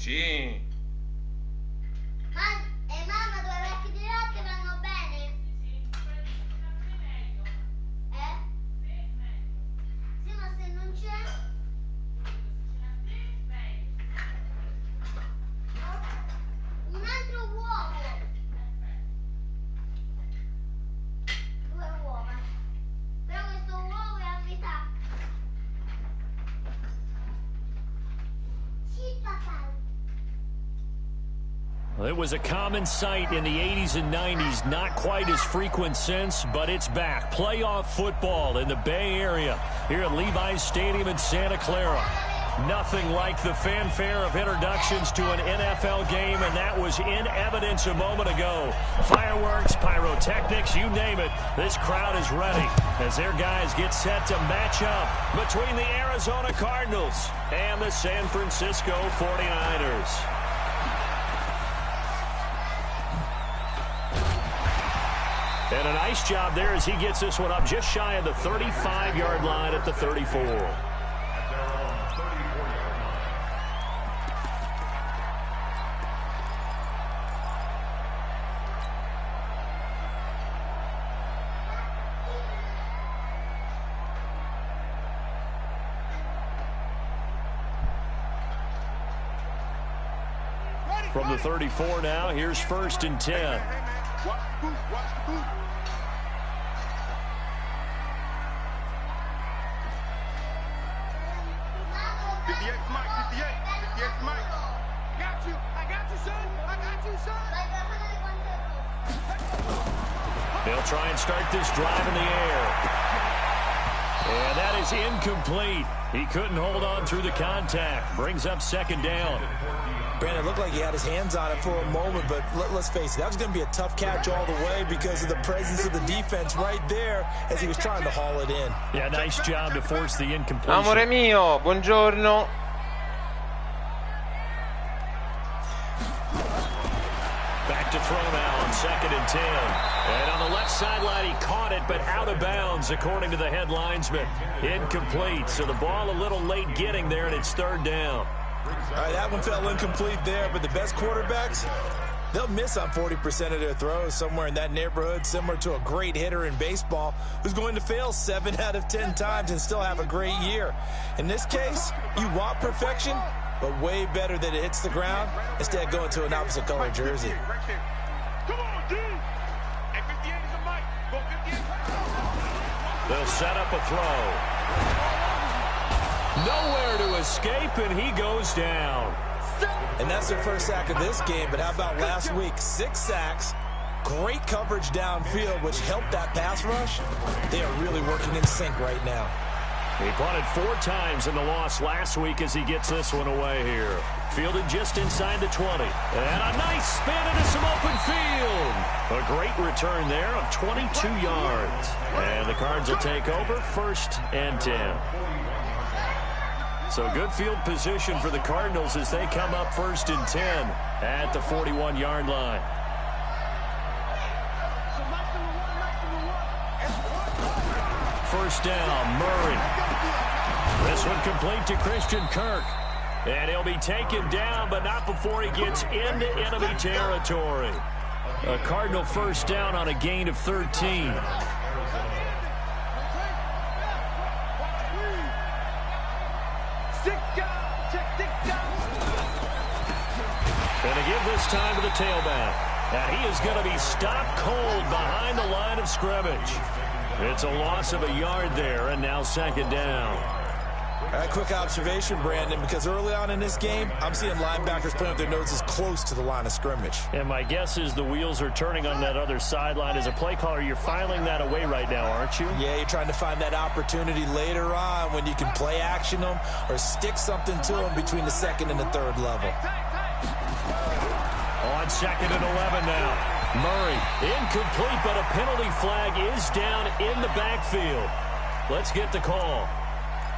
Sì. Mamma, 2 vecchi di latte vanno bene? Sì, ma se non c'è? Un altro uovo. 2 uova. Però questo uovo è a metà. Sì, papà. Well, it was a common sight in the 80s and 90s, not quite as frequent since, but it's back. Playoff football in the Bay Area here at Levi's Stadium in Santa Clara. Nothing like the fanfare of introductions to an NFL game, and that was in evidence a moment ago. Fireworks, pyrotechnics, you name it. This crowd is ready as their guys get set to match up between the Arizona Cardinals and the San Francisco 49ers. And a nice job there as he gets this one up just shy of the 35-yard line at the 34. From the 34 now, here's 1st and 10. Watch the boot, watch the boot. They'll try and start this drive in the air. And that is incomplete. He couldn't hold on through the contact. Brings up 2nd down. Brandon, it looked like he had his hands on it for a moment, but let's face it, that was going to be a tough catch all the way because of the presence of the defense right there as he was trying to haul it in. Yeah, nice job to force the incompletion. Amore mio, buongiorno. Back to throw now on 2nd and 10. And on the left sideline, he caught it, but out of bounds, according to the head linesman. Incomplete, so the ball a little late getting there, and it's 3rd down. All right, that one fell incomplete there, but the best quarterbacks, they'll miss on 40% of their throws, somewhere in that neighborhood, similar to a great hitter in baseball who's going to fail 7 out of 10 times and still have a great year. In this case, you want perfection, but way better that it hits the ground instead of going to an opposite color jersey. Come on, dude. And 58 is a mic. Go 58. They'll set up a throw. Nowhere to escape, and he goes down. And that's their first sack of this game, but how about last week? 6 sacks, great coverage downfield, which helped that pass rush. They are really working in sync right now. He punted 4 times in the loss last week as he gets this one away here. Fielded just inside the 20. And a nice spin into some open field. A great return there of 22 yards. And the Cards will take over 1st and 10. So good field position for the Cardinals as they come up 1st and 10 at the 41-yard line. First down, Murray. This one complete to Christian Kirk. And he'll be taken down, but not before he gets into enemy territory. A Cardinal first down on a gain of 13. Going to give this time to the tailback. And he is going to be stopped cold behind the line of scrimmage. It's a loss of a yard there, and now second down. All right, quick observation, Brandon, because early on in this game, I'm seeing linebackers playing with their noses close to the line of scrimmage. And my guess is the wheels are turning on that other sideline. As a play caller, you're filing that away right now, aren't you? Yeah, you're trying to find that opportunity later on when you can play action them or stick something to them between the second and the third level. On second and 11 now. Murray, incomplete, but a penalty flag is down in the backfield. Let's get the call.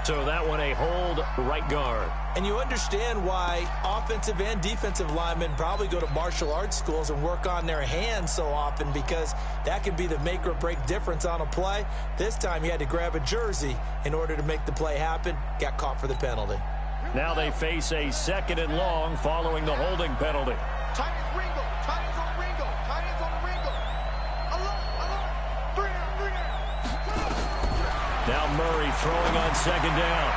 So that one a hold right guard. And you understand why offensive and defensive linemen probably go to martial arts schools and work on their hands so often, because that can be the make or break difference on a play. This time he had to grab a jersey in order to make the play happen. Got caught for the penalty. Now they face a second and long following the holding penalty. Tight is Ringo. Tight is on Ringo. Tight is on Ringo. Alone. 3 out. Now Murray throwing on second down.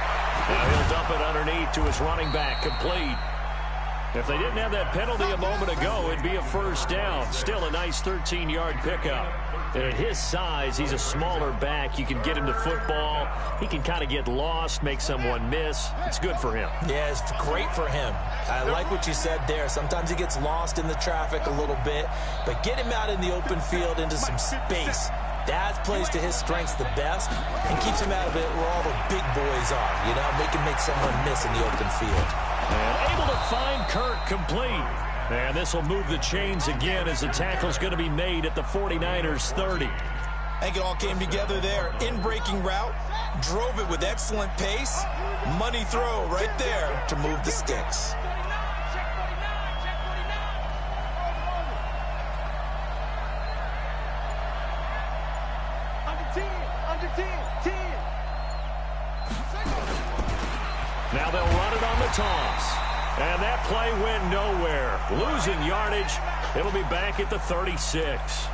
Now he'll dump it underneath to his running back. Complete. If they didn't have that penalty a moment ago, it'd be a first down. Still a nice 13-yard pickup. And at his size, he's a smaller back. You can get him to football. He can kind of get lost, make someone miss. It's good for him. Yeah, it's great for him. I like what you said there. Sometimes he gets lost in the traffic a little bit, but get him out in the open field into some space. That plays to his strengths the best and keeps him out of it where all the big boys are. You know, make someone miss in the open field. And able to find Kirk complete. And this will move the chains again as the tackle's going to be made at the 49ers 30. I think it all came together there. In-breaking route, drove it with excellent pace. Money throw right there to move the sticks. Under 10. Now they'll run it on the toss. And that play went nowhere. Losing yardage. It'll be back at the 36.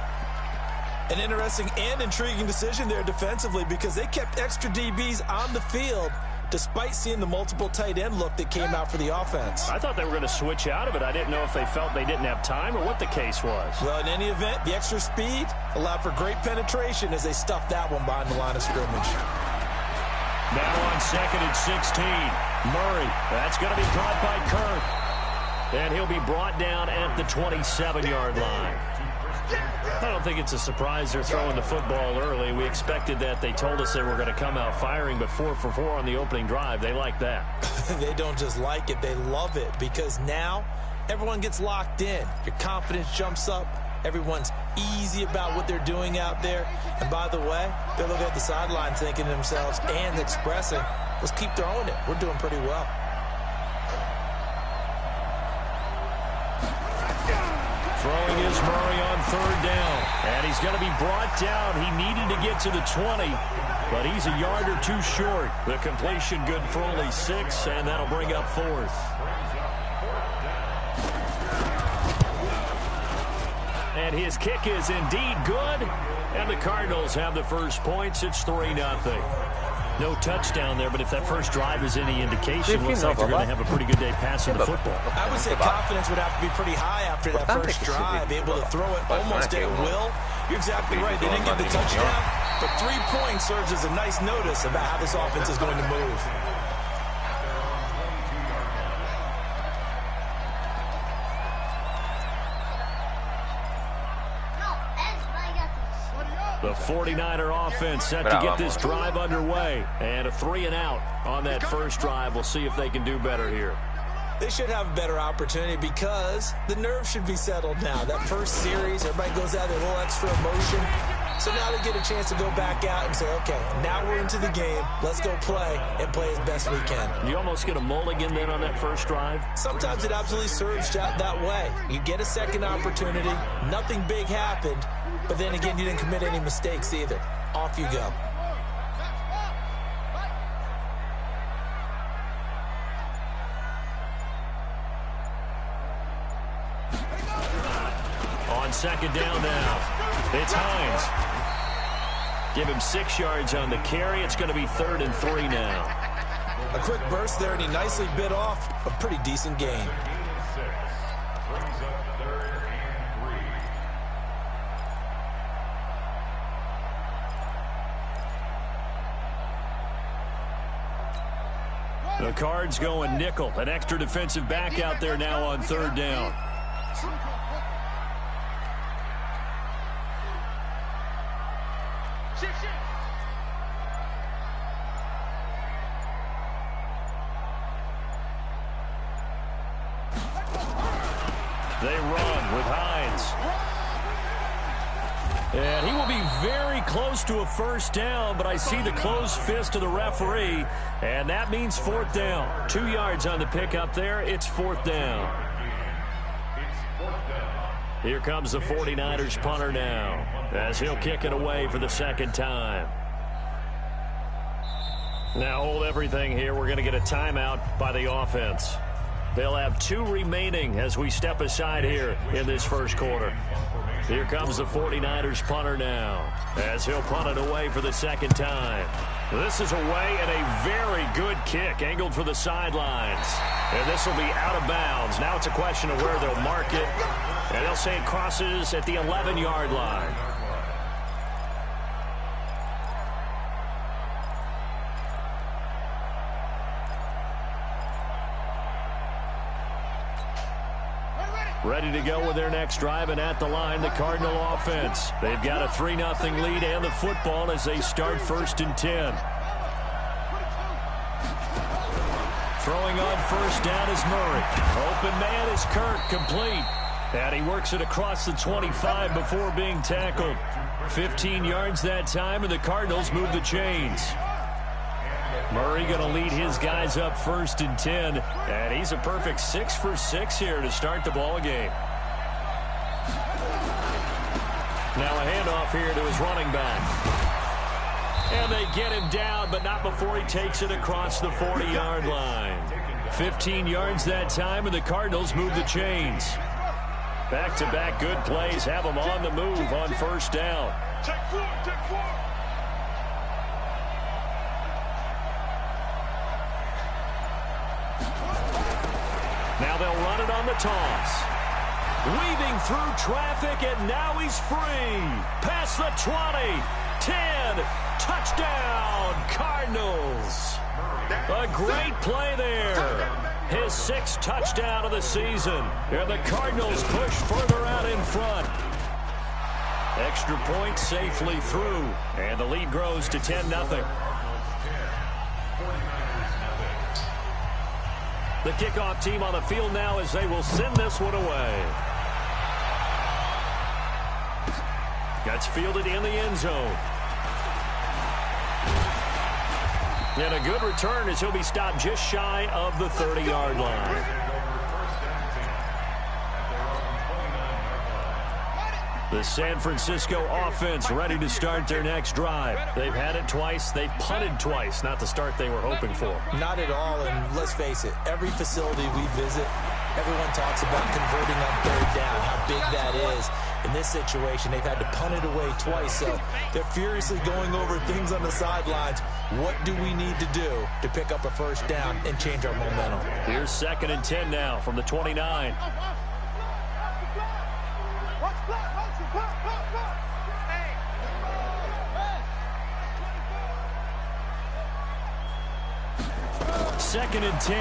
An interesting and intriguing decision there defensively, because they kept extra DBs on the field despite seeing the multiple tight end look that came out for the offense. I thought they were going to switch out of it. I didn't know if they felt they didn't have time or what the case was. Well, in any event, the extra speed allowed for great penetration as they stuffed that one behind the line of scrimmage. Now on second and 16. Murray, that's going to be caught by Kirk. And he'll be brought down at the 27-yard line. I don't think it's a surprise they're throwing the football early. We expected that. They told us they were going to come out firing, but 4 for 4 on the opening drive. They like that. They don't just like it, they love it, because now everyone gets locked in. Your confidence jumps up. Everyone's easy about what they're doing out there. And by the way, they're looking at the sideline thinking to themselves and expressing, let's keep throwing it. We're doing pretty well. Throwing is Murray on third down. And he's going to be brought down. He needed to get to the 20, but he's a yard or two short. The completion good for only 6, and that'll bring up fourth. And his kick is indeed good. And the Cardinals have the first points. It's 3-0. No touchdown there, but if that first drive is any indication, looks like they're going to have a pretty good day passing the football. I would say confidence would have to be pretty high after that first drive, able to throw it almost at will. You're exactly right. They didn't get the touchdown, but 3 points serves as a nice notice about how this offense is going to move. The 49er offense set to get this drive underway. And a 3-and-out on that first drive. We'll see if they can do better here. They should have a better opportunity because the nerves should be settled now. That first series, everybody goes out there, a little extra emotion. So now they get a chance to go back out and say, okay, now we're into the game. Let's go play and play as best we can. You almost get a mulligan then on that first drive? Sometimes it absolutely serves that way. You get a second opportunity. Nothing big happened. But then again, you didn't commit any mistakes either. Off you go. On second down now, it's Hines. Give him 6 yards on the carry. It's going to be 3rd and 3 now. A quick burst there, and he nicely bit off a pretty decent gain. The Cards going nickel. An extra defensive back out there now on third down. They run with Hines. And he will be very close to a first down, but I see the closed fist of the referee, and that means fourth down. 2 yards on the pickup there. It's fourth down. Here comes the 49ers punter now, as he'll kick it away for the second time. Now hold everything here. We're going to get a timeout by the offense. They'll have 2 remaining as we step aside here in this first quarter. Here comes the 49ers punter now, as he'll punt it away for the second time. This is away, and a very good kick angled for the sidelines. And this will be out of bounds. Now it's a question of where they'll mark it, and they'll say it crosses at the 11-yard line. Ready to go with their next drive, and at the line, the Cardinal offense. They've got a 3-0 lead and the football as they start first and 10. Throwing on first down is Murray. Open man is Kirk, complete. And he works it across the 25 before being tackled. 15 yards that time, and the Cardinals move the chains. Murray going to lead his guys up first and 10, and he's a perfect 6 for 6 here to start the ball game. Now a handoff here to his running back. And they get him down, but not before he takes it across the 40-yard line. 15 yards that time, and the Cardinals move the chains. Back-to-back good plays have them on the move on first down. Take 4, take 4. Now they'll run it on the toss. Weaving through traffic, and now he's free. Past the 20, 10, touchdown, Cardinals. A great play there. His 6th touchdown of the season. And the Cardinals push further out in front. Extra point safely through, and the lead grows to 10-0. The kickoff team on the field now as they will send this one away. Gets fielded in the end zone. And a good return as he'll be stopped just shy of the 30-yard line. The San Francisco offense ready to start their next drive. They've had it twice. They've punted twice. Not the start they were hoping for. Not at all, and let's face it, every facility we visit, everyone talks about converting on third down, how big that is. In this situation, they've had to punt it away twice, so they're furiously going over things on the sidelines. What do we need to do to pick up a first down and change our momentum? Here's 2nd and 10 now from the 29. Second and 10.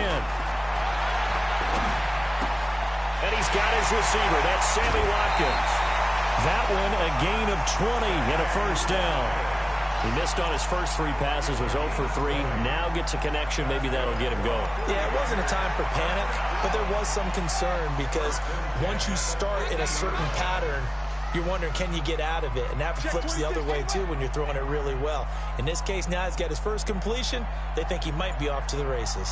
And he's got his receiver. That's Sammy Watkins. That one a gain of 20 and a first down. He missed on his first 3 passes, was 0 for 3. Now gets a connection. Maybe that'll get him going. Yeah, it wasn't a time for panic, but there was some concern because once you start in a certain pattern, you're wondering, can you get out of it? And that flips the other way, too, when you're throwing it really well. In this case, now he's got his first completion. They think he might be off to the races.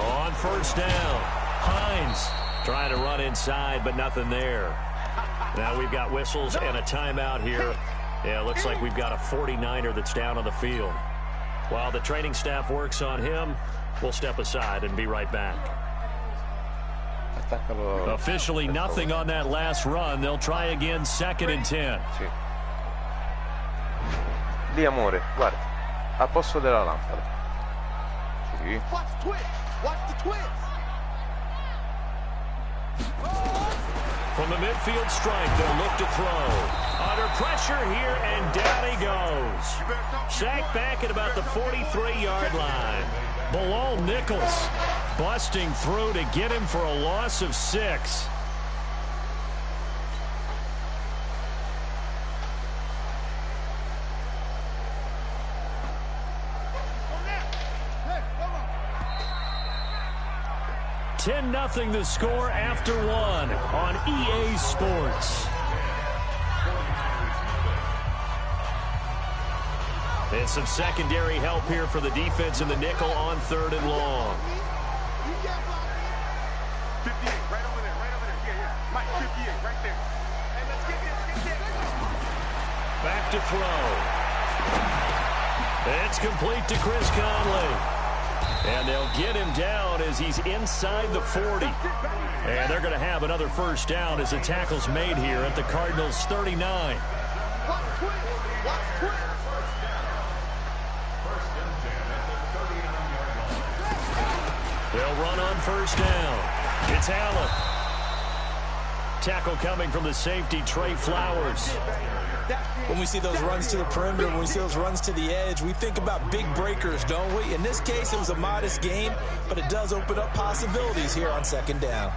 On first down, Hines trying to run inside, but nothing there. Now we've got whistles and a timeout here. Yeah, it looks like we've got a 49er that's down on the field. While the training staff works on him, we'll step aside and be right back. Officially nothing on that last run. They'll try again, 2nd and 10. Lì, amore, guarda, al posto della lampada. Sì. Watch the twist. Watch the twist. From the midfield stripe, they'll look to throw. Under pressure here, and down he goes. Sacked back at about the 43-yard line. Bilal Nichols busting through to get him for a loss of 6. $10-0 the score after 1 on EA Sports. And some secondary help here for the defense in the nickel on 3rd and long. 58, right over there, right over there. Yeah. Mike, 58, right there. Hey, let's get this. Back to throw. It's complete to Chris Conley. And they'll get him down as he's inside the 40. And they're going to have another first down as the tackle's made here at the Cardinals' 39. Watch twist. Watch twist. They'll run on first down. It's Allen. Tackle coming from the safety, Trey Flowers. When we see those runs to the perimeter, when we see those runs to the edge, we think about big breakers, don't we? In this case, it was a modest game, but it does open up possibilities here on 2nd down.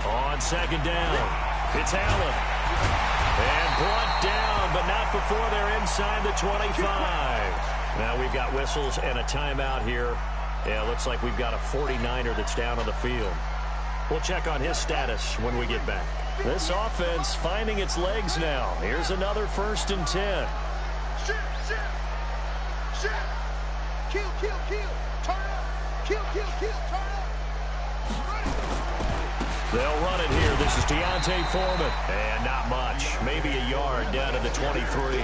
On 2nd down, it's Allen. And brought down, but not before they're inside the 25. Now we've got whistles and a timeout here. Yeah, looks like we've got a 49er that's down on the field. We'll check on his status when we get back. This offense finding its legs now. Here's another 1st and 10. Shift. Kill. Turn up. Kill. Turn up. They'll run it here. This is Deontay Foreman. And not much. Maybe a yard down to the 23.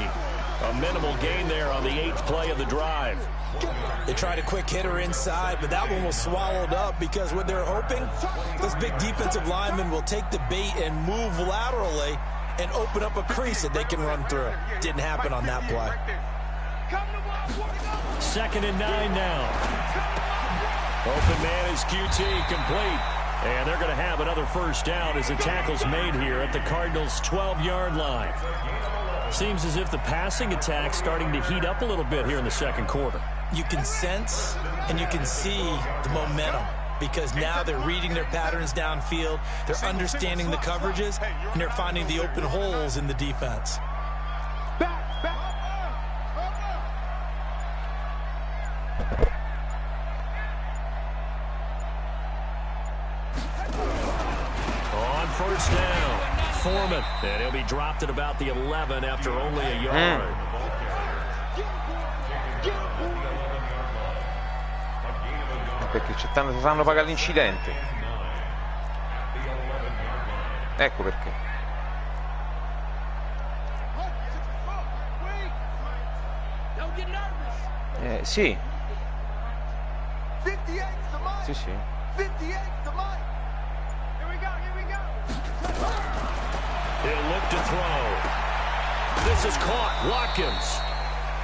A minimal gain there on the 8th play of the drive. They tried a quick hitter inside, but that one was swallowed up because what they're hoping, those big defensive linemen will take the bait and move laterally and open up a crease that they can run through. Didn't happen on that play. 2nd and 9 now. Open man is QT, complete. And they're going to have another first down as the tackle's made here at the Cardinals' 12-yard line. Seems as if the passing attack's starting to heat up a little bit here in the 2nd quarter. You can sense and you can see the momentum because now they're reading their patterns downfield, they're understanding the coverages, and they're finding the open holes in the defense. On first down, Foreman. And he'll be dropped at about the 11 after only a yard. Perché ci stanno pagando l'incidente. Ecco perché. Sì. Sì. He'll look to throw. This is caught. Watkins.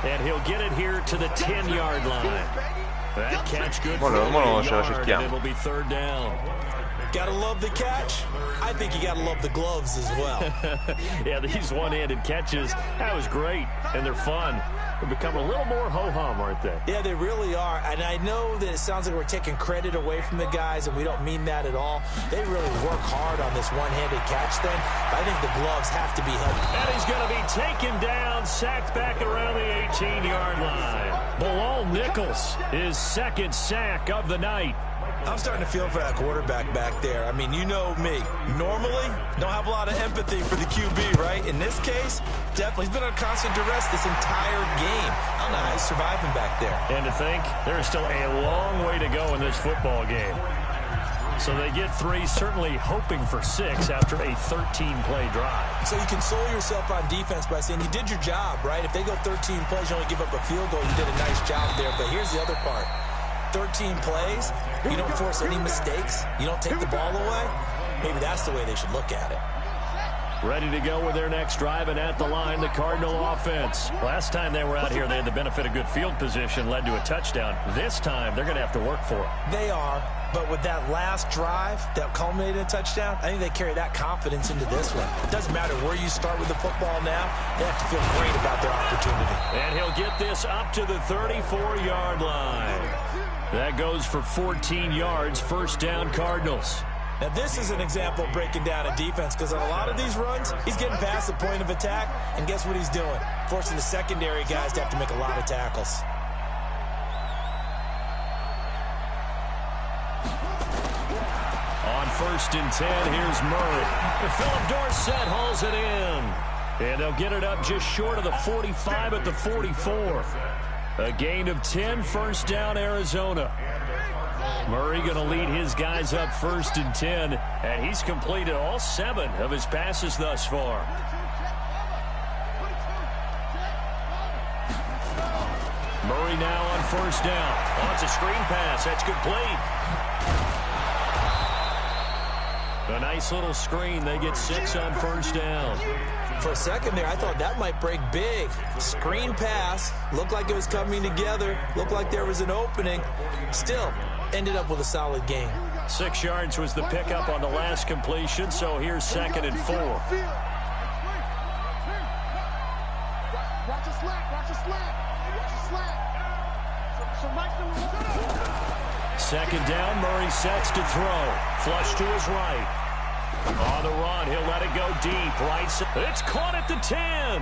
And he'll get it here to the 10-yard line. That catch good for a yard, and it'll be 3rd down. Gotta love the catch. I think you gotta love the gloves as well. Yeah, these one-handed catches, that was great, and they're fun. They've become a little more ho-hum, aren't they? Yeah, they really are. And I know that it sounds like we're taking credit away from the guys, and we don't mean that at all. They really work hard on this one-handed catch thing. I think the gloves have to be held. And he's going to be taken down, sacked back around the 18-yard line. Bilal Nichols, his 2nd sack of the night. I'm starting to feel for that quarterback back there. I mean, you know me. Normally, don't have a lot of empathy for the QB, right? In this case, definitely. He's been under constant duress this entire game. I don't know how he's surviving back there. And to think, there's still a long way to go in this football game. So they get 3, certainly hoping for 6 after a 13-play drive. So you console yourself on defense by saying you did your job, right? If they go 13 plays, you only give up a field goal, you did a nice job there. But here's the other part. 13 plays, you don't force any mistakes, you don't take the ball away. Maybe that's the way they should look at it. Ready to go with their next drive, and at the line, the Cardinal offense. Last time they were out here, they had the benefit of good field position, led to a touchdown. This time, they're going to have to work for it. They are, but with that last drive that culminated in a touchdown, I think they carry that confidence into this one. It doesn't matter where you start with the football now, they have to feel great about their opportunity. And he'll get this up to the 34-yard line. That goes for 14 yards, first down Cardinals. Now, this is an example of breaking down a defense because on a lot of these runs, he's getting past the point of attack, and guess what he's doing? Forcing the secondary guys to have to make a lot of tackles. On 1st and 10, here's Murray. And Philip Dorsett hauls it in. And they'll get it up just short of the 45 at the 44. A gain of 10, first down Arizona. Murray going to lead his guys up 1st and 10, and he's completed all 7 of his passes thus far. Murray now on 1st down. Oh, it's a screen pass. That's complete. A nice little screen. They get 6 on 1st down. For a second there, I thought that might break big. Screen pass. Looked like it was coming together. Looked like there was an opening. Still, ended up with a solid game. 6 yards was the pickup on the last completion, so here's 2nd and 4. Watch the slack, watch the slack, watch the slack. 2nd down, Murray sets to throw. Flush to his right. On the run, he'll let it go deep. Right side. It's caught at the 10.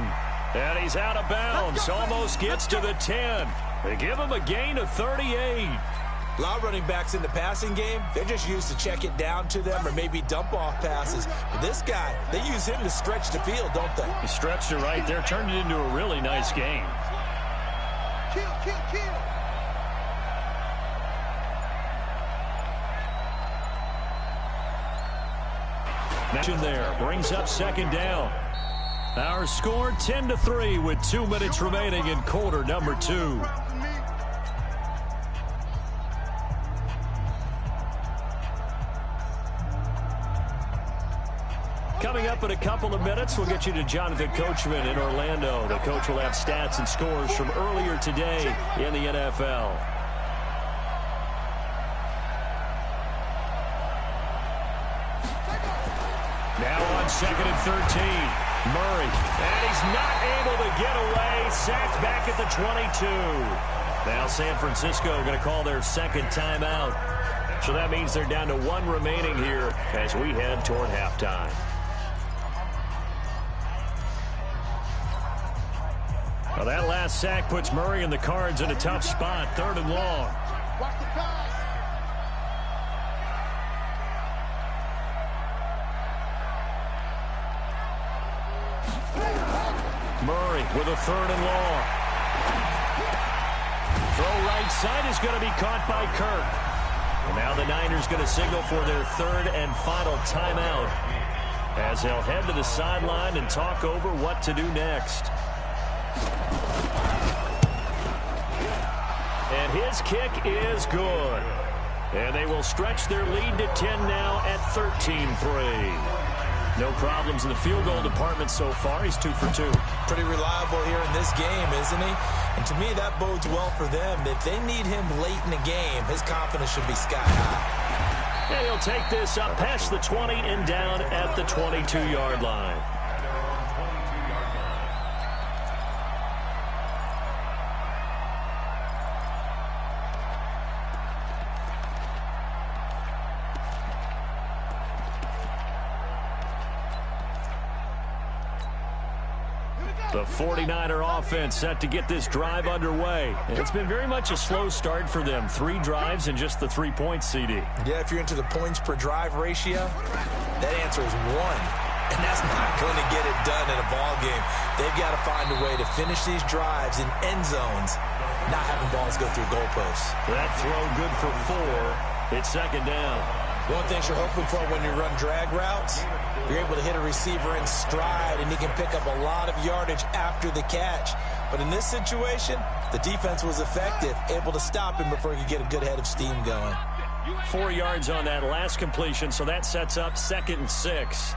And he's out of bounds. Almost gets to the 10. They give him a gain of 38. A lot of running backs in the passing game, they're just used to check it down to them or maybe dump off passes. But this guy, they use him to stretch the field, don't they? He stretched it right there, turned it into a really nice game. Kill, kill, kill. Action there brings up 2nd down. Our score 10-3 with 2 minutes remaining in quarter number 2. Coming up in a couple of minutes, we'll get you to Jonathan Coachman in Orlando. The coach will have stats and scores from earlier today in the NFL. Now on 2nd and 13, Murray. And he's not able to get away. Sacked back at the 22. Now San Francisco going to call their 2nd timeout. So that means they're down to 1 remaining here as we head toward halftime. Well, that last sack puts Murray and the Cards in a tough spot, 3rd and long. Watch the pass. Murray with a 3rd and long. Throw right side is going to be caught by Kirk. And now the Niners going to signal for their 3rd and final timeout as they'll head to the sideline and talk over what to do next. And his kick is good. And they will stretch their lead to 10 now at 13-3. No problems in the field goal department so far. He's 2 for 2. Pretty reliable here in this game, isn't he? And to me, that bodes well for them. If they need him late in the game, his confidence should be sky high. And he'll take this up past the 20 and down at the 22-yard line. The 49er offense set to get this drive underway. It's been very much a slow start for them. 3 drives and just the 3 points, CD. Yeah, if you're into the points per drive ratio, that answer is 1. And that's not going to get it done in a ball game. They've got to find a way to finish these drives in end zones, not having balls go through goalposts. That throw good for 4. It's 2nd down. One thing you're hoping for when you run drag routes, you're able to hit a receiver in stride, and he can pick up a lot of yardage after the catch. But in this situation, the defense was effective, able to stop him before he could get a good head of steam going. 4 yards on that last completion, so that sets up 2nd and 6.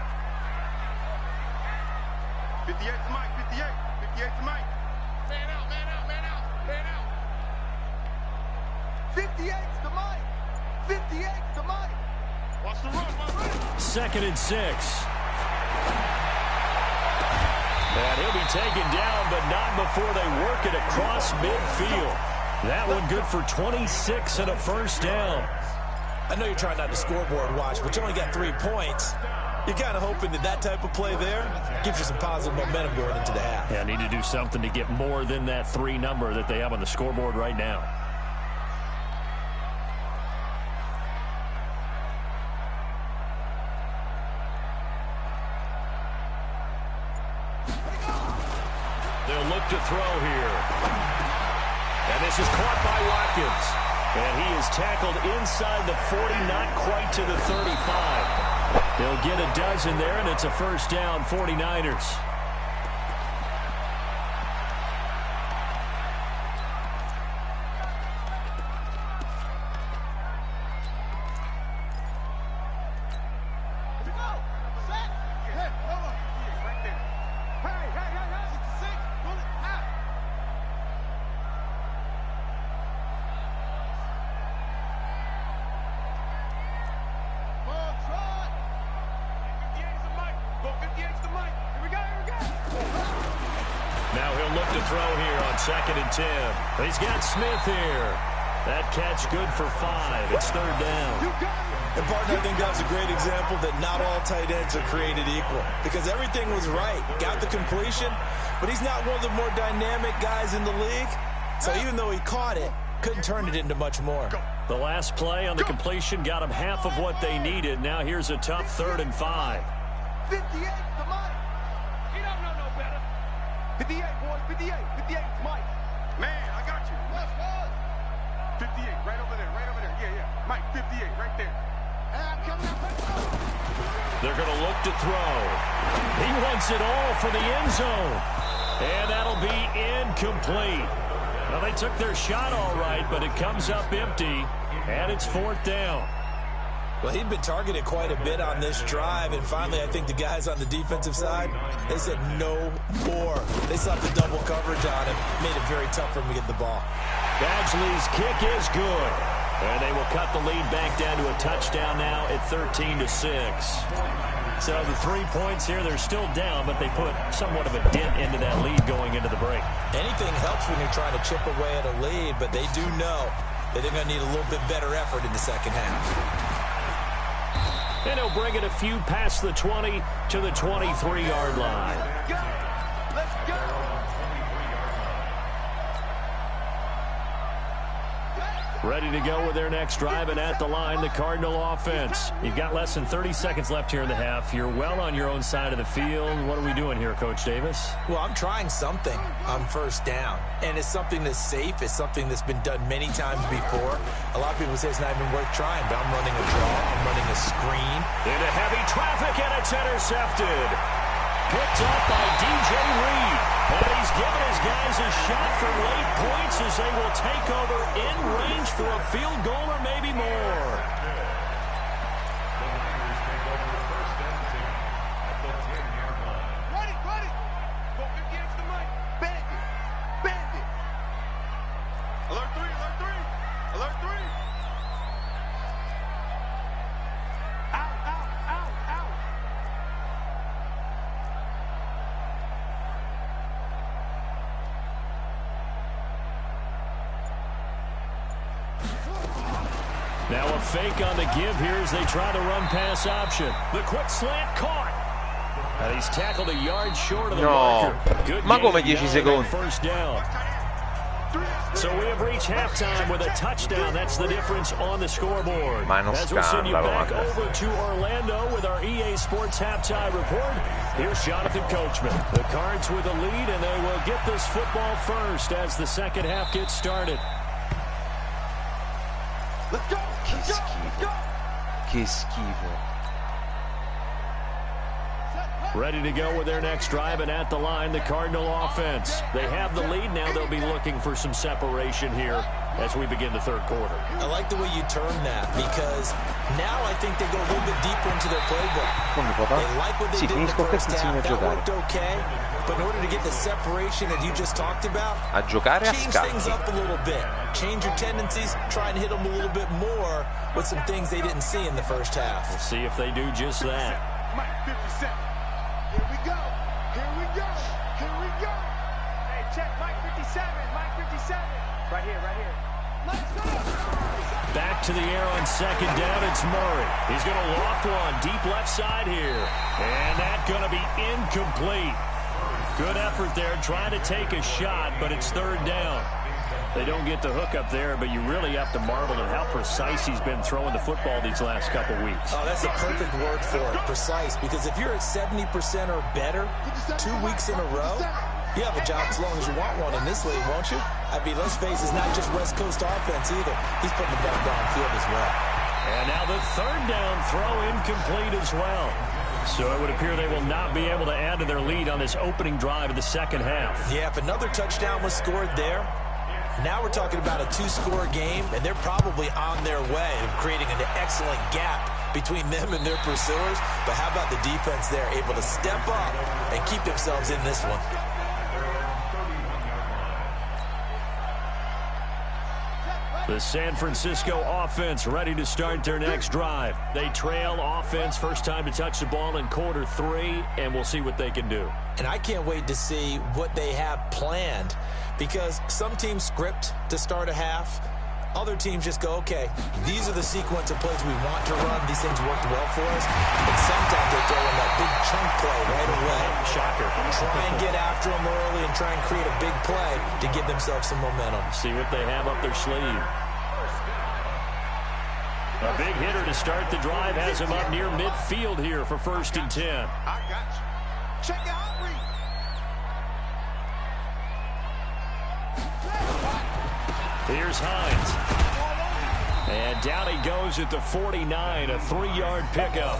58 to Mike, 58. 58 to Mike. Man out, man out, man out, man out. 58 to Mike. 58 to Mike. Watch the run, run. 2nd and 6. And he'll be taken down, but not before they work it across midfield. That one good for 26 and a first down. I know you're trying not to scoreboard watch, but you only got 3 points. You're kind of hoping that that type of play there gives you some positive momentum going into the half. Yeah, need to do something to get more than that 3 number that they have on the scoreboard right now. They'll look to throw here. And this is caught by Watkins. And he is tackled inside the 40, not quite to the 35. They'll get a dozen there, and it's a first down, 49ers. Now he'll look to throw here on 2nd and 10. He's got Smith here. That catch good for 5. It's 3rd down. And partner, I think that was a great example that not all tight ends are created equal. Because everything was right. Got the completion, but he's not one of the more dynamic guys in the league. So even though he caught it, couldn't turn it into much more. The last play on the completion got them half of what they needed. Now here's a tough 3rd and 5. 58 to Mike. He don't know no better. 58, boys, 58. 58 to Mike. Man, I got you. What's what? 58, right over there, right over there. Yeah, yeah. Mike, 58, right there. I'm coming up. They're going to look to throw. He wants it all for the end zone. And that'll be incomplete. Well, they took their shot all right, but it comes up empty, and it's 4th down. Well, he'd been targeted quite a bit on this drive, and finally I think the guys on the defensive side, they said no more. They slapped the double coverage on him, made it very tough for him to get the ball. Badgley's kick is good, and they will cut the lead back down to a touchdown now at 13-6. So the 3 points here, they're still down, but they put somewhat of a dent into that lead going into the break. Anything helps when you're trying to chip away at a lead, but they do know that they're going to need a little bit better effort in the second half. And he'll bring it a few past the 20 to the 23-yard line. Let's go. Ready to go with their next drive, and at the line, the Cardinal offense. You've got less than 30 seconds left here in the half. You're well on your own side of the field. What are we doing here, Coach Davis? Well, I'm trying something on first down, and it's something that's safe. It's something that's been done many times before. A lot of people say it's not even worth trying, but I'm running a draw. I'm running a screen. Into heavy traffic, and it's intercepted. Picked up by DJ Reed. And he's given his guys a shot for late points as they will take over in range for a field goal or maybe more. Ready, ready. Go 58 to Mike. Bandit. Bandit. Alert 3, alert 3. Alert 3. Out, out, out, out. Now a fake on the give here as they try the run-pass option. The quick slant caught. And he's tackled a yard short of the marker. Good Ma come gain 10 now, secondi? first down. So we have reached halftime with a touchdown. That's the difference on the scoreboard. Ma è uno As we send you scandalo, back guarda. over to Orlando with our EA Sports Halftime Report, here's Jonathan Coachman. The Cards with the lead, and they will get this football first as the second half gets started. Let's go. Let's go. Let's go. Che schifo. Ready to go with their next drive, and at the line, the Cardinal offense. They have the lead now. They'll be looking for some separation here as we begin the third quarter. I like the way you term that, because now I think they go a little bit deeper into their playbook. Come papà? They like what they Sì, did in the finisco first qui e half. insegno a That giocare. worked okay, but in order to get the separation that you just talked about, A giocare a change things scacchi. up a little bit. Change your tendencies, try and hit them a little bit more with some things they didn't see in the first half. We'll see if they do just that. Mike, 57. Here we go. Here we go. Here we go. Hey, check Mike 57. Mike 57. Right here, right here. Let's go. Back to the air on second down. It's Murray. He's going to loft one deep left side here. And that's going to be incomplete. Good effort there, trying to take a shot, but it's third down. They don't get the hook up there, but you really have to marvel at how precise he's been throwing the football these last couple weeks. Oh, that's the perfect word for it, precise, because if you're at 70% or better 2 weeks in a row, you have a job as long as you want one in this league, won't you? I mean, let's face it, it's not just West Coast offense either. He's putting the ball downfield as well. And now the third down throw incomplete as well. So it would appear they will not be able to add to their lead on this opening drive of the second half. Yeah, if another touchdown was scored there, now we're talking about a 2-score game, and they're probably on their way of creating an excellent gap between them and their pursuers. But how about the defense there, able to step up and keep themselves in this one? The San Francisco offense ready to start their next drive. They trail offense, first time to touch the ball in quarter 3, and we'll see what they can do. And I can't wait to see what they have planned, because some teams script to start a half. Other teams just go, okay, these are the sequence of plays we want to run. These things worked well for us. And sometimes they throw in that big chunk play right away. Shocker. Try and get after them early and try and create a big play to give themselves some momentum. See what they have up their sleeve. A big hitter to start the drive has him up near midfield here for 1st and 10. I got you. Check out Reed. Here's Hines. And down he goes at the 49, a 3-yard pickup.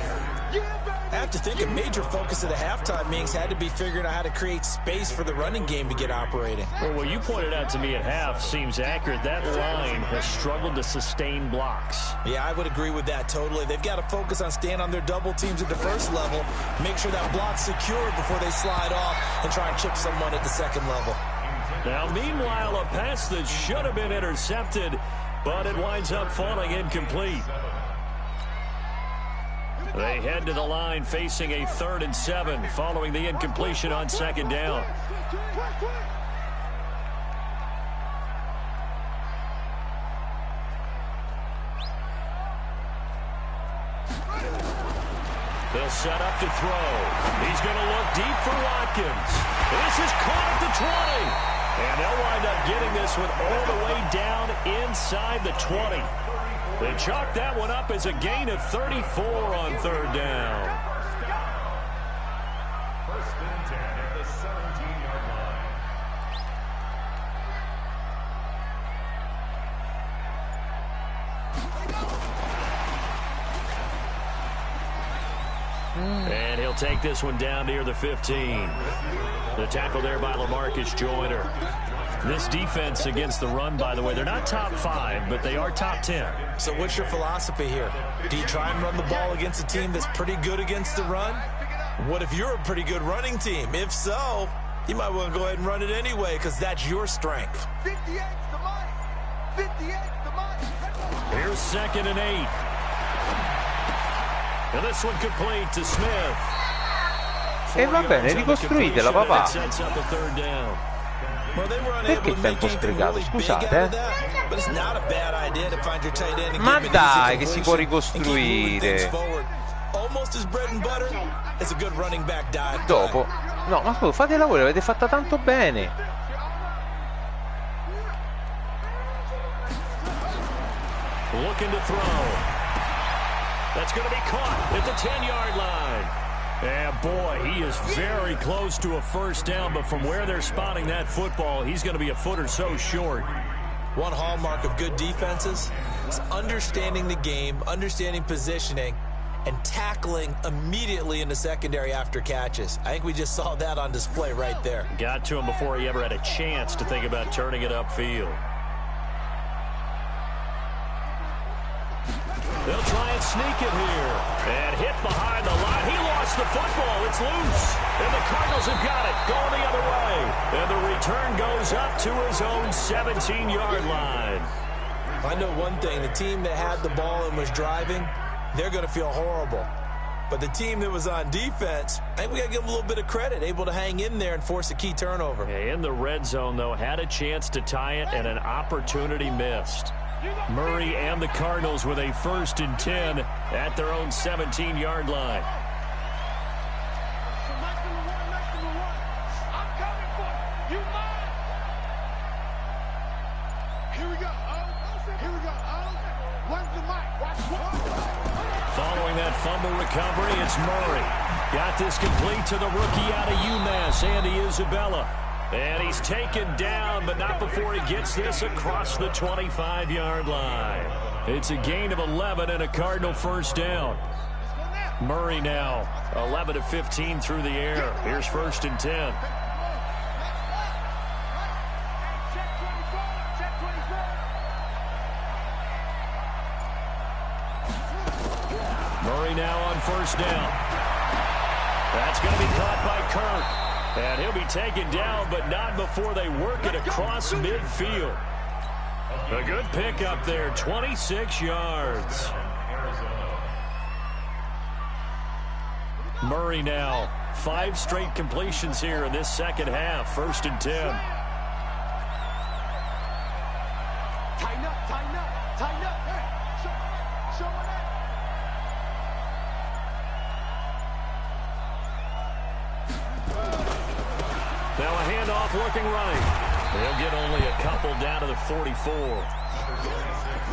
I have to think a major focus of the halftime meetings had to be figuring out how to create space for the running game to get operating. Well, what you pointed out to me at half seems accurate. That line has struggled to sustain blocks. Yeah, I would agree with that totally. They've got to focus on staying on their double teams at the first level, make sure that block's secure before they slide off and try and chip someone at the second level. Now, meanwhile, a pass that should have been intercepted, but it winds up falling incomplete. They head to the line facing a 3rd and 7 following the incompletion on second down. They'll set up to throw. He's going to look deep for Watkins. This is caught at the 20. And they'll wind up getting this one all the way down inside the 20. They chalk that one up as a gain of 34 on 3rd down. 1st and 10 at the 17-yard line. And he'll take this one down near the 15. The tackle there by LaMarcus Joyner. This defense against the run, by the way, they're not top 5, but they are top 10. So what's your philosophy here? Do you try and run the ball against a team that's pretty good against the run? What if you're a pretty good running team? If so, you might want to go ahead and run it anyway, because that's your strength. 58's the money. 58's the money. Here's 2nd and 8. And this one complete to Smith. E va bene, ricostruitela, papà. Sets up a 3rd down. Perché tempo sprecato? Scusate, But it's not a bad idea to find your tight end and Ma give it dai, easy che si può completion and keep moving things ricostruire. forward. Almost as bread and butter. It's a good running back dive. Dopo. No, ma scusa, fate il lavoro, l'avete fatta tanto bene. Looking to throw. That's going to be caught at the 10-yard line. And boy, he is very close to a 1st down, but from where they're spotting that football, he's going to be a foot or so short. One hallmark of good defenses is understanding the game, understanding positioning, and tackling immediately in the secondary after catches. I think we just saw that on display right there. Got to him before he ever had a chance to think about turning it upfield. They'll try and sneak it here. And hit behind the line. He lost the football. It's loose. And the Cardinals have got it. Going the other way. And the return goes up to his own 17-yard line. I know one thing. The team that had the ball and was driving, they're going to feel horrible. But the team that was on defense, I think we got to give them a little bit of credit, able to hang in there and force a key turnover. In the red zone, though, had a chance to tie it and an opportunity missed. Murray and the Cardinals with a 1st and 10 at their own 17-yard line. Following that fumble recovery, it's Murray. Got this complete to the rookie out of UMass, Andy Isabella. And he's taken down, but not before he gets this across the 25-yard line. It's a gain of 11 and a Cardinal 1st down. Murray now 11 of 15 through the air. Here's 1st and 10. Murray now on 1st down. That's going to be caught by Kirk. And he'll be taken down, but not before they work it across midfield. A good pickup there, 26 yards. Murray now, 5 straight completions here in this second half, 1st and 10. Tighten up, tighten up, tighten up. Hey, show it. Now a handoff looking right. They'll get only a couple down to the 44.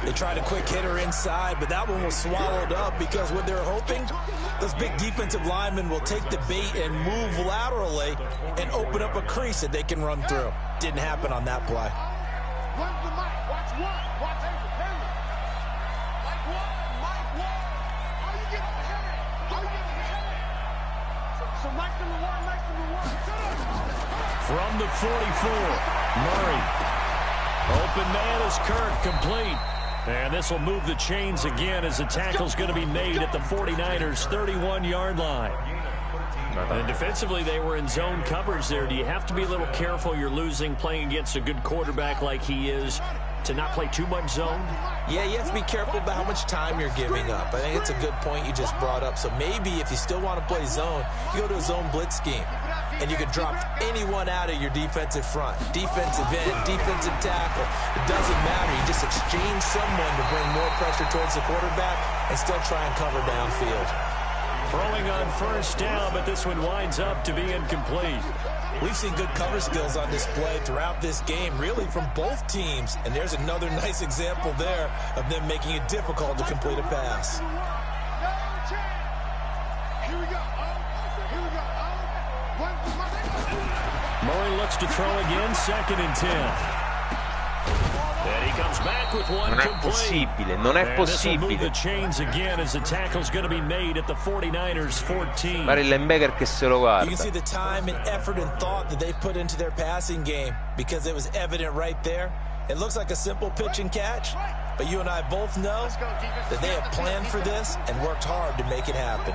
They tried a quick hitter inside, but that one was swallowed up because what they're hoping, those big defensive linemen will take the bait and move laterally and open up a crease that they can run through. Didn't happen on that play. Where's the mic? Watch one. Watch Henry. Mike one. How you get over Henry? How you get over Henry? So Mike's number one. From the 44, Murray. Open man is Kirk, complete. And this will move the chains again as the tackle's going to be made at the 49ers' 31-yard line. And defensively, they were in zone coverage there. Do you have to be a little careful? You're losing playing against a good quarterback like he is to not play too much zone? Yeah, you have to be careful about how much time you're giving up. I think it's a good point you just brought up. So maybe if you still want to play zone, you go to a zone blitz scheme. And you can drop anyone out of your defensive front. Defensive end, defensive tackle. It doesn't matter. You just exchange someone to bring more pressure towards the quarterback and still try and cover downfield. Throwing on 1st down, but this one winds up to be incomplete. We've seen good cover skills on display throughout this game, really from both teams. And there's another nice example there of them making it difficult to complete a pass. Here we go. Murray looks to throw again, 2nd and 10. And he comes back with one Non è complete. possibile, non è And this will move the possibile. chains again as the tackle's going to be made at the 49ers' 14. Pare il linebacker che se lo You can see guarda. the time and effort and thought that they put into their passing game because it was evident right there. It looks like a simple pitch and catch, but you and I both know that they have planned for this and worked hard to make it happen.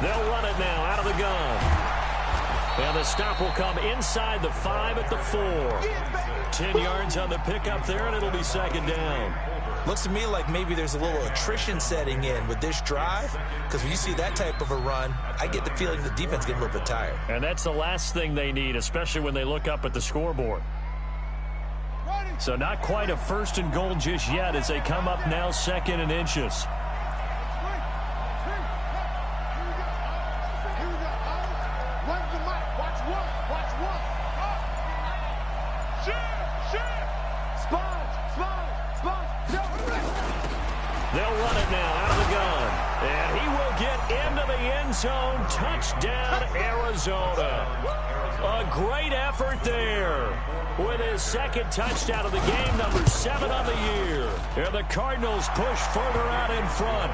They'll run it now out of the gun. And the stop will come inside the 5 at the 4. 10 yards on the pickup there, and it'll be 2nd down. Looks to me like maybe there's a little attrition setting in with this drive, because when you see that type of a run, I get the feeling the defense getting a little bit tired. And that's the last thing they need, especially when they look up at the scoreboard. So not quite a 1st and goal just yet as they come up now 2nd and inches. They'll run it now out of the gun. And he will get into the end zone. Touchdown, Arizona. A great effort there with his second touchdown of the game, number 7 on the year. And the Cardinals push further out in front.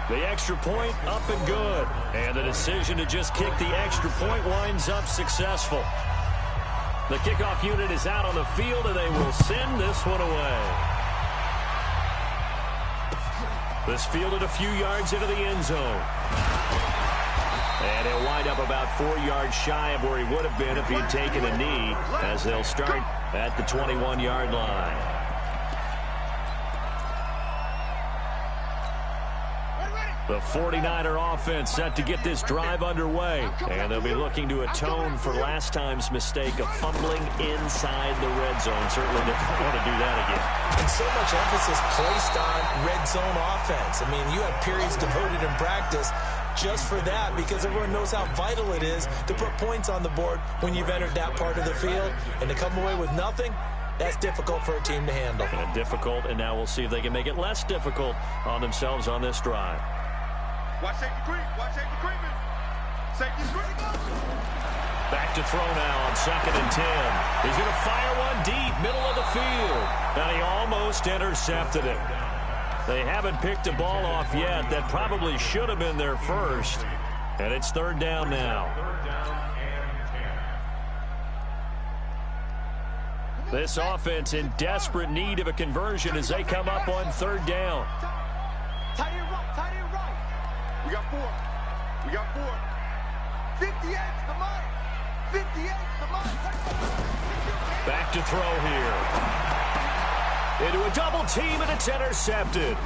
The extra point up and good. And the decision to just kick the extra point winds up successful. The kickoff unit is out on the field, and they will send this one away. This fielded a few yards into the end zone. And he'll wind up about 4 yards shy of where he would have been if he had taken a knee, as they'll start at the 21-yard line. The 49er offense set to get this drive underway. And they'll be looking to atone for last time's mistake of fumbling inside the red zone. Certainly don't want to do that again. And so much emphasis placed on red zone offense. I mean, you have periods devoted in practice just for that, because everyone knows how vital it is to put points on the board when you've entered that part of the field. And to come away with nothing, that's difficult for a team to handle. And difficult, and now we'll see if they can make it less difficult on themselves on this drive. Watch safety creep. Watch safety creeping. Safety creeping. Back to throw now on 2nd and 10. He's going to fire one deep, middle of the field. And he almost intercepted it. They haven't picked a ball off yet. That probably should have been their first. And it's 3rd down now. This offense in desperate need of a conversion as they come up on 3rd down. Tight end right. Tight end right. We got 4. We got 4. 58 to the money. 58 to the money. Back to throw here. Into a double team, and it's intercepted.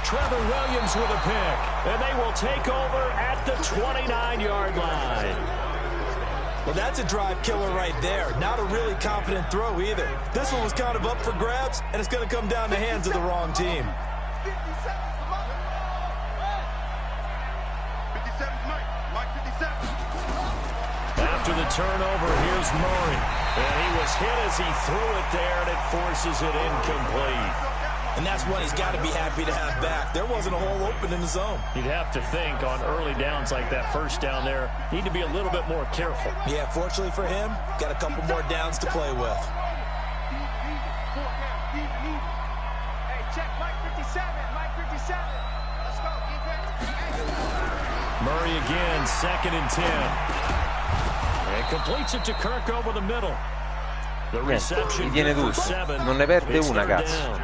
Trevor Williams with a pick, and they will take over at the 29-yard line. Well, that's a drive killer right there. Not a really confident throw either. This one was kind of up for grabs, and it's going to come down the hands of the wrong team. 57's Mike. Mike 57. After the turnover, here's Murray. And he was hit as he threw it there, and it forces it incomplete. And that's one he's got to be happy to have back. There wasn't a hole open in the zone. You'd have to think on early downs like that first down there, need to be a little bit more careful. Yeah, fortunately for him, got a couple more downs to play with. Hey, check Mike 57. Mike 57. Let's go, defense. Murray again, 2nd and 10. And completes it to Kirk over the middle. The reception tiene for tutte. 7. Non ne perde It's una, 3rd cazzo. down.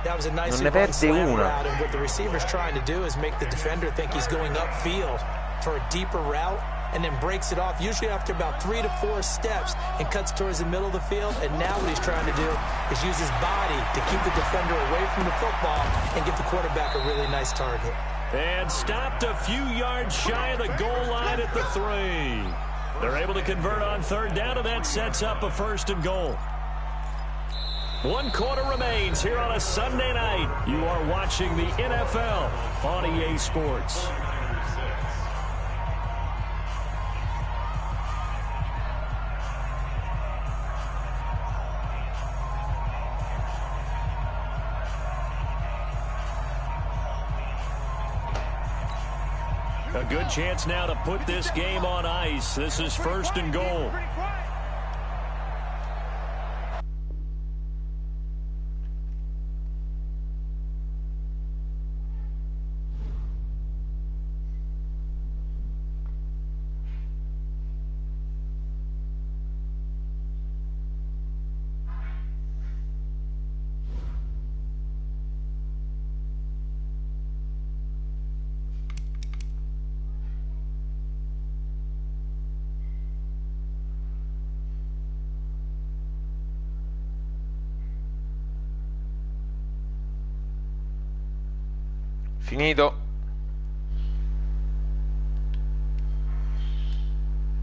That was a nice Non ne perde slam una. route, and what the receiver's trying to do is make the defender think he's going upfield for a deeper route, and then breaks it off, usually after about 3 to 4 steps, and cuts towards the middle of the field. And now what he's trying to do is use his body to keep the defender away from the football and get the quarterback a really nice target. And stopped a few yards shy of the goal line at the 3. They're able to convert on 3rd down, and that sets up a 1st and goal. 1 quarter remains here on a Sunday night. You are watching the NFL on EA Sports. A good chance now to put this game on ice. This is 1st and goal. Finito.